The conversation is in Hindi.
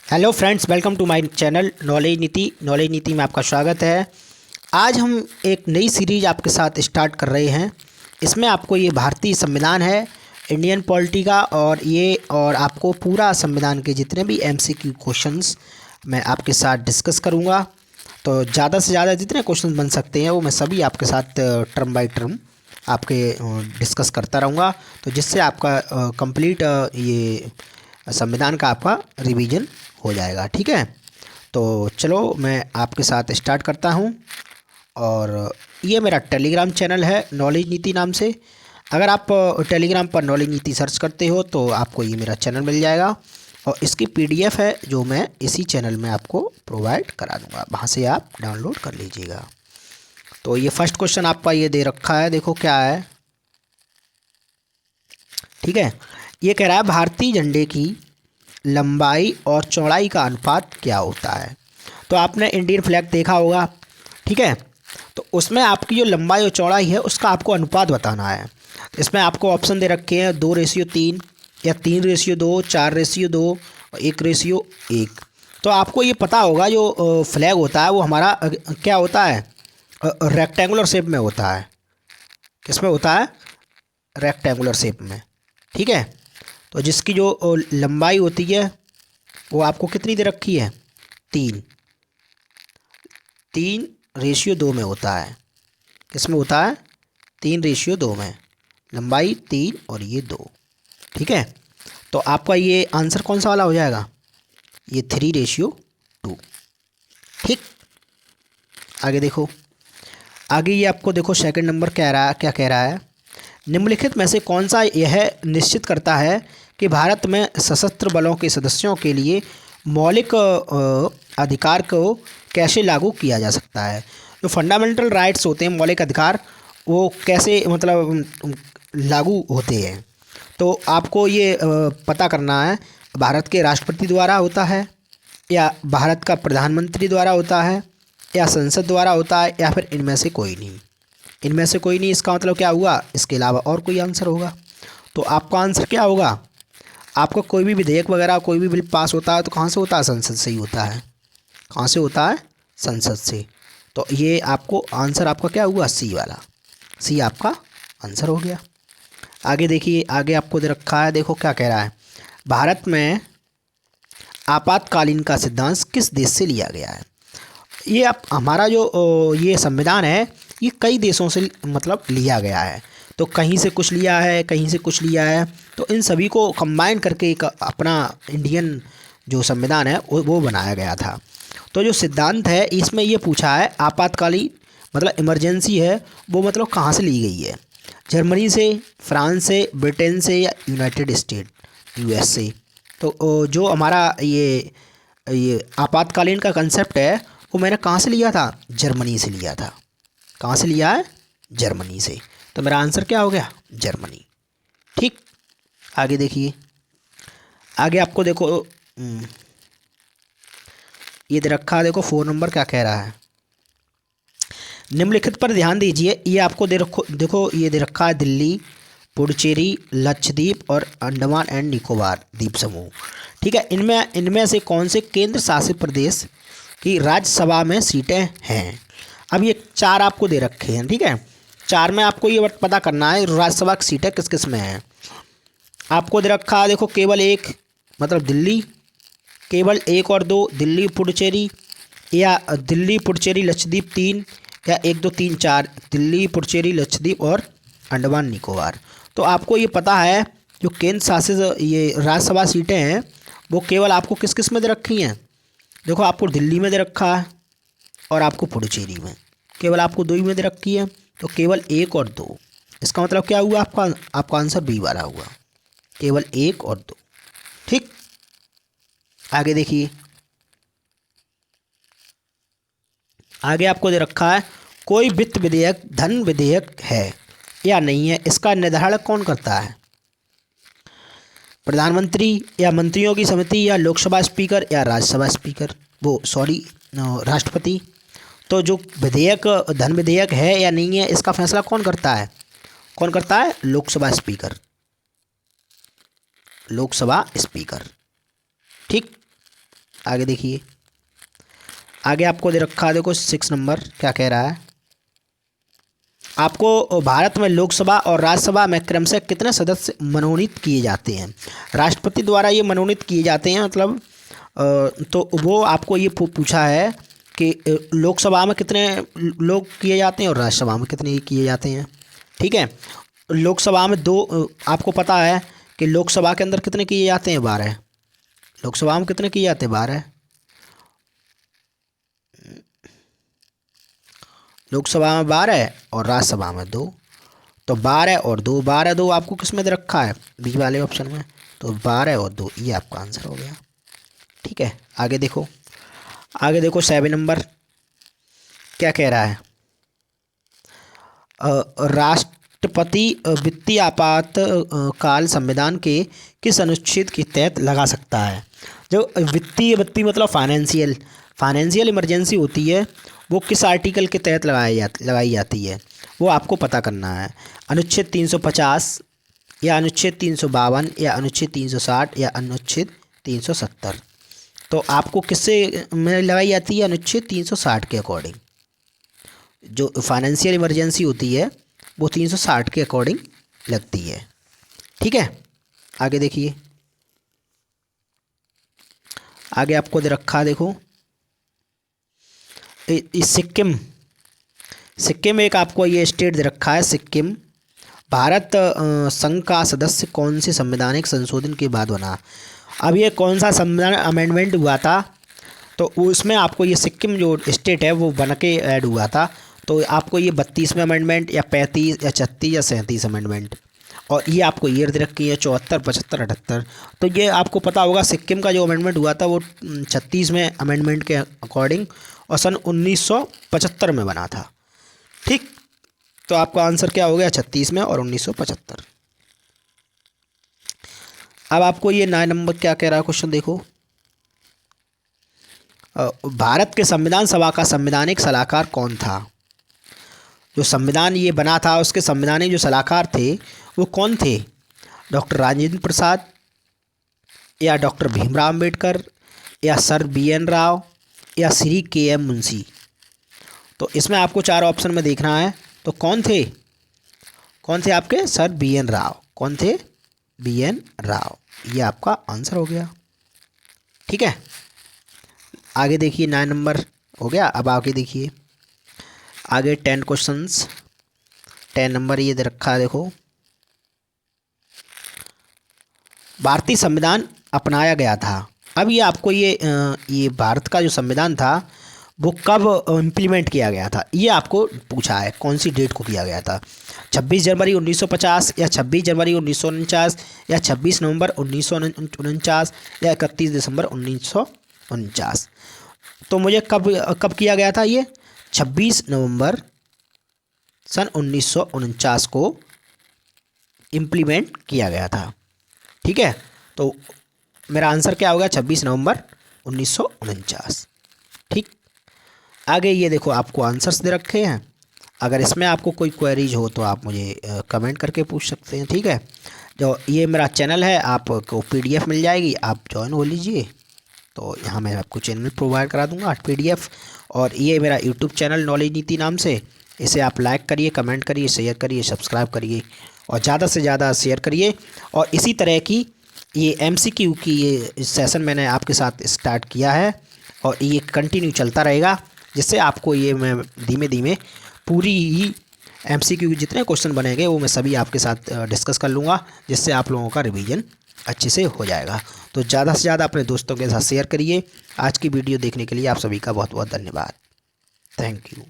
Hello friends, welcome to my channel knowledge Niti में आपका स्वागत है। आज हम एक नई सीरीज आपके साथ स्टार्ट कर रहे हैं। इसमें आपको ये भारतीय संविधान है, इंडियन पॉलिटी का, और आपको पूरा संविधान के जितने भी एमसीक्यू क्वेश्चंस मैं आपके साथ डिस्कस करूंगा। तो ज़्यादा से ज़्यादा जितने क्वेश्चन बन सकते हैं वो मैं सभी आपके साथ टर्म बाय टर्म आपके डिस्कस करता रहूँगा, तो जिससे आपका कंप्लीट ये संविधान का आपका रिवीजन हो जाएगा। ठीक है, तो चलो मैं आपके साथ स्टार्ट करता हूँ। और ये मेरा टेलीग्राम चैनल है नॉलेज नीति नाम से। अगर आप टेलीग्राम पर नॉलेज नीति सर्च करते हो तो आपको ये मेरा चैनल मिल जाएगा, और इसकी पीडीएफ है जो मैं इसी चैनल में आपको प्रोवाइड करा दूँगा, वहाँ से आप डाउनलोड कर लीजिएगा। तो ये फर्स्ट क्वेश्चन आपका ये दे रखा है, देखो क्या है। ठीक है, ये कह रहा है भारतीय झंडे की लंबाई और चौड़ाई का अनुपात क्या होता है। तो आपने इंडियन फ्लैग देखा होगा, ठीक है, तो उसमें आपकी जो लंबाई और चौड़ाई है उसका आपको अनुपात बताना है। तो इसमें आपको ऑप्शन दे रखे हैं 2:3 या 3:2, 4:2 और 1:1। तो आपको ये पता होगा जो फ्लैग होता है वो हमारा क्या होता है, रेक्टेंगुलर शेप में होता है। किस में होता है? रेक्टेंगुलर शेप में। ठीक है, तो जिसकी जो लंबाई होती है वो आपको कितनी दे रखी है? 3:2 में होता है। किस में होता है? 3:2 में। लंबाई 3 और ये 2। ठीक है, तो आपका ये आंसर कौन सा वाला हो जाएगा? ये 3:2। ठीक, आगे देखो। आगे ये आपको देखो सेकंड नंबर क्या कह रहा है। निम्नलिखित में से कौन सा यह निश्चित करता है कि भारत में सशस्त्र बलों के सदस्यों के लिए मौलिक अधिकार को कैसे लागू किया जा सकता है। जो फंडामेंटल राइट्स होते हैं, मौलिक अधिकार, वो कैसे मतलब लागू होते हैं। तो आपको ये पता करना है, भारत के राष्ट्रपति द्वारा होता है, या भारत का प्रधानमंत्री द्वारा होता है, या संसद द्वारा होता है, या फिर इनमें से कोई नहीं। इनमें से कोई नहीं, इसका मतलब क्या हुआ? इसके अलावा और कोई आंसर होगा। तो आपका आंसर क्या होगा? आपका कोई भी विधेयक वगैरह कोई भी बिल पास होता है तो कहाँ से होता है? संसद से ही होता है। कहाँ से होता है? संसद से। तो ये आपको आंसर आपका क्या हुआ? सी वाला। सी आपका आंसर हो गया। आगे देखिए, आगे आपको दे रखा है, देखो क्या कह रहा है। भारत में आपातकालीन का सिद्धांत किस देश से लिया गया है। ये आप हमारा जो ये संविधान है ये कई देशों से मतलब लिया गया है। तो कहीं से कुछ लिया है, कहीं से कुछ लिया है, तो इन सभी को कंबाइन करके एक अपना इंडियन जो संविधान है वो बनाया गया था। तो जो सिद्धांत है इसमें ये पूछा है आपातकालीन मतलब इमरजेंसी है वो मतलब कहाँ से ली गई है। जर्मनी से, फ्रांस से, ब्रिटेन से, या यूनाइटेड स्टेट यूएस से। तो जो हमारा ये आपातकालीन का कंसेप्ट है वो मैंने कहाँ से लिया था? जर्मनी से लिया था। कहाँ से लिया है? जर्मनी से। तो मेरा आंसर क्या हो गया? जर्मनी। ठीक, आगे देखिए। आगे आपको देखो ये दे रखा है, देखो 4 नंबर क्या कह रहा है। निम्नलिखित पर ध्यान दीजिए। ये आपको देखो ये दे रखा है दिल्ली, पुडुचेरी, लक्षद्वीप और अंडमान एंड निकोबार द्वीप समूह। ठीक है, इनमें से कौन से केंद्र शासित प्रदेश की राज्यसभा में सीटें हैं। अब ये 4 आपको दे रखे हैं। ठीक है, 4 में आपको ये पता करना है राज्यसभा की सीटें किस किस में हैं। आपको दे रखा है देखो केवल 1 मतलब दिल्ली, केवल 1 और 2 दिल्ली पुडुचेरी, या दिल्ली पुडुचेरी लक्षद्वीप 3, या 1 2 3 4 दिल्ली पुडुचेरी लक्षद्वीप और अंडमान निकोबार। तो आपको ये पता है जो केंद्र शासित ये राज्यसभा सीटें हैं वो केवल आपको किस किस में दे रखी हैं। देखो आपको दिल्ली में दे रखा है और आपको पुडुचेरी में, केवल आपको 2 ही में दे रखी है। तो केवल 1 और 2, इसका मतलब क्या हुआ? आपका आंसर बी वाला हुआ, केवल 1 और 2। ठीक, आगे देखिए। आगे आपको दे रखा है कोई वित्त विधेयक धन विधेयक है या नहीं है, इसका निर्धारण कौन करता है? प्रधानमंत्री, या मंत्रियों की समिति, या लोकसभा स्पीकर, या राज्यसभा स्पीकर, वो सॉरी राष्ट्रपति। तो जो विधेयक धन विधेयक है या नहीं है इसका फैसला कौन करता है? कौन करता है? लोकसभा स्पीकर। लोकसभा स्पीकर। ठीक, आगे देखिए, आगे आपको दे रखा है, देखो 6 नंबर क्या कह रहा है, आपको भारत में लोकसभा और राज्यसभा में क्रमशः कितने सदस्य मनोनीत किए जाते हैं। राष्ट्रपति द्वारा ये मनोनीत किए जाते हैं, मतलब तो वो आपको ये पूछा है कि लोकसभा में कितने लोग किए जाते हैं और राज्यसभा में कितने किए जाते हैं। ठीक है, लोकसभा में 2, आपको पता है कि लोकसभा के अंदर कितने किए जाते हैं, 12। लोकसभा में कितने किए जाते हैं, 12। लोकसभा में 12 और राज्यसभा में 2, तो 12 और 2, 12 2 आपको किस में दे रखा है, बी वाले ऑप्शन में, तो 12 और 2 ये आपका आंसर हो गया। ठीक है, आगे देखो, आगे देखो 7 नंबर क्या कह रहा है, राष्ट्रपति वित्तीय आपात काल संविधान के किस अनुच्छेद के तहत लगा सकता है। जो वित्तीय मतलब फाइनेंशियल इमरजेंसी होती है, वो किस आर्टिकल के तहत लगाई जाती है, वो आपको पता करना है। अनुच्छेद 350 या अनुच्छेद 352 या अनुच्छेद 360 या अनुच्छेद 370। तो आपको किससे में लगाई जाती है, अनुच्छेद 360 के अकॉर्डिंग। जो फाइनेंशियल इमरजेंसी होती है वो 360 के अकॉर्डिंग लगती है। ठीक है, आगे देखिए, आगे आपको दे रखा, देखो सिक्किम एक आपको ये स्टेट दे रखा है, सिक्किम भारत संघ का सदस्य कौन से संवैधानिक संशोधन के बाद बना। अब ये कौन सा संविधान अमेंडमेंट हुआ था, तो उसमें आपको ये सिक्किम जो स्टेट है वो बन के ऐड हुआ था। तो आपको ये 32वें अमेंडमेंट या 35 या 36 या 37 अमेंडमेंट, और ये आपको ईयर दे रखी है 74, 75, 78। तो ये आपको पता होगा, सिक्किम का जो अमेंडमेंट हुआ था वो 36वें अमेंडमेंट के अकॉर्डिंग और सन 1975 में बना था। ठीक, तो आपका आंसर क्या हो गया, 36 में और 1975। अब आपको ये 9 नंबर क्या कह रहा है क्वेश्चन, देखो भारत के संविधान सभा का संवैधानिक सलाहकार कौन था। जो संविधान ये बना था उसके संवैधानिक जो सलाहकार थे वो कौन थे, डॉक्टर राजेंद्र प्रसाद या डॉक्टर भीमराव अम्बेडकर या सर BN राव या श्री KM मुंशी। तो इसमें आपको 4 ऑप्शन में देखना है, तो कौन थे आपके, सर BN राव। कौन थे, BN राव, ये आपका आंसर हो गया। ठीक है, आगे देखिए 9 नंबर हो गया। अब आगे देखिए, आगे 10 क्वेश्चंस, 10 नंबर ये दे रखा है, देखो भारतीय संविधान अपनाया गया था। अब ये आपको ये भारत का जो संविधान था वो कब इम्प्लीमेंट किया गया था, ये आपको पूछा है, कौन सी डेट को किया गया था। 26 जनवरी 1950 या 26 जनवरी 1949 या 26 नवंबर 1949 या 31 दिसंबर 1949। तो मुझे कब किया गया था, ये 26 नवंबर सन 1949 को इम्प्लीमेंट किया गया था। ठीक है, तो मेरा आंसर क्या होगा, 26 नवंबर 1949। ठीक, आगे ये देखो आपको आंसर्स दे रखे हैं। अगर इसमें आपको कोई क्वेरीज हो तो आप मुझे कमेंट करके पूछ सकते हैं। ठीक है, जो ये मेरा चैनल है आपको PDF मिल जाएगी, आप ज्वाइन हो लीजिए। तो यहाँ मैं आपको चैनल प्रोवाइड करा दूँगा PDF। और ये मेरा YouTube चैनल नॉलेज नीति नाम से, इसे आप लाइक करिए, कमेंट करिए, शेयर करिए, सब्सक्राइब करिए और ज़्यादा से ज़्यादा शेयर करिए। और इसी तरह की ये MCQ की ये सेशन मैंने आपके साथ स्टार्ट किया है और ये कंटिन्यू चलता रहेगा, जिससे आपको ये मैं धीमे धीमे पूरी ही MCQ जितने क्वेश्चन बनेंगे वो मैं सभी आपके साथ डिस्कस कर लूँगा, जिससे आप लोगों का रिवीजन अच्छे से हो जाएगा। तो ज़्यादा से ज़्यादा अपने दोस्तों के साथ शेयर करिए। आज की वीडियो देखने के लिए आप सभी का बहुत बहुत धन्यवाद। Thank you.